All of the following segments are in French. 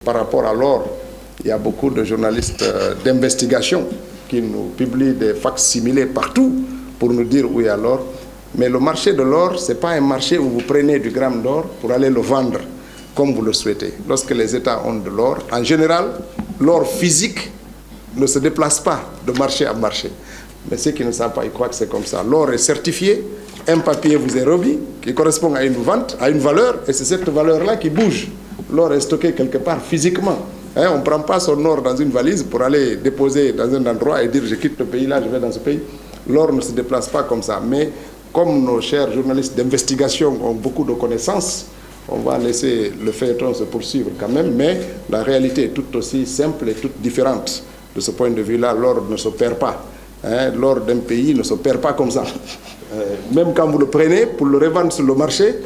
Par rapport à l'or, il y a beaucoup de journalistes d'investigation qui nous publient des facsimilés partout pour nous dire où il y a l'or. Mais le marché de l'or, ce n'est pas un marché où vous prenez du gramme d'or pour aller le vendre comme vous le souhaitez. Lorsque les États ont de l'or, en général, l'or physique ne se déplace pas de marché à marché. Mais ceux qui ne savent pas, ils croient que c'est comme ça. L'or est certifié, un papier vous est remis qui correspond à une vente, à une valeur, et c'est cette valeur-là qui bouge. L'or est stocké quelque part physiquement. On ne prend pas son or dans une valise pour aller déposer dans un endroit et dire je quitte le pays là, je vais dans ce pays. L'or ne se déplace pas comme ça. Mais comme nos chers journalistes d'investigation ont beaucoup de connaissances, on va laisser le feuilleton se poursuivre quand même, mais la réalité est tout aussi simple et toute différente. De ce point de vue-là, l'or ne se perd pas. L'or d'un pays ne se perd pas comme ça. Même quand vous le prenez pour le revendre sur le marché,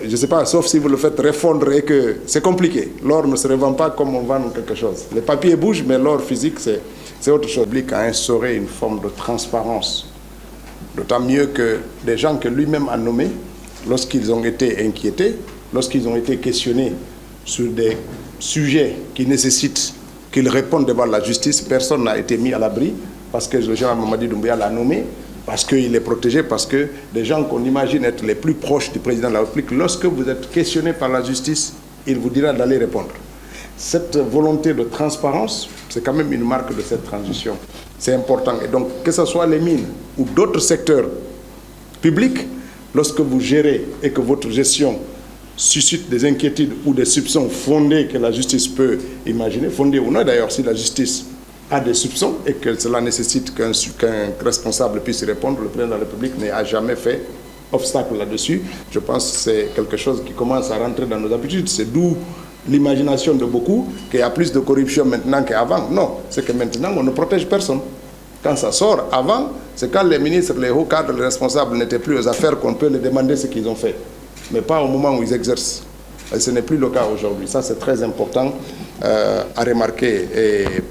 je ne sais pas, sauf si vous le faites refondre et que c'est compliqué. L'or ne se revend pas comme on vend quelque chose. Les papiers bougent, mais l'or physique, c'est autre chose. Le public a instauré une forme de transparence. D'autant mieux que des gens que lui-même a nommés, lorsqu'ils ont été inquiétés, lorsqu'ils ont été questionnés sur des sujets qui nécessitent qu'ils répondent devant la justice, personne n'a été mis à l'abri parce que le général Mamadi Doumbouya l'a nommé, parce qu'il est protégé, parce que des gens qu'on imagine être les plus proches du président de la République, lorsque vous êtes questionné par la justice, il vous dira d'aller répondre. Cette volonté de transparence, c'est quand même une marque de cette transition. C'est important. Et donc, que ce soit les mines ou d'autres secteurs publics, lorsque vous gérez et que votre gestion suscite des inquiétudes ou des soupçons fondés que la justice peut imaginer, fondés ou non d'ailleurs, si la justice a des soupçons et que cela nécessite qu'un responsable puisse répondre, le président de la République n'a jamais fait obstacle là-dessus. Je pense que c'est quelque chose qui commence à rentrer dans nos habitudes. C'est d'où l'imagination de beaucoup qu'il y a plus de corruption maintenant qu'avant. Non, c'est que maintenant, on ne protège personne. Quand ça sort, avant, c'est quand les ministres, les hauts cadres, les responsables n'étaient plus aux affaires qu'on peut les demander ce qu'ils ont fait. Mais pas au moment où ils exercent. Et ce n'est plus le cas aujourd'hui. Ça, c'est très important à remarquer. Et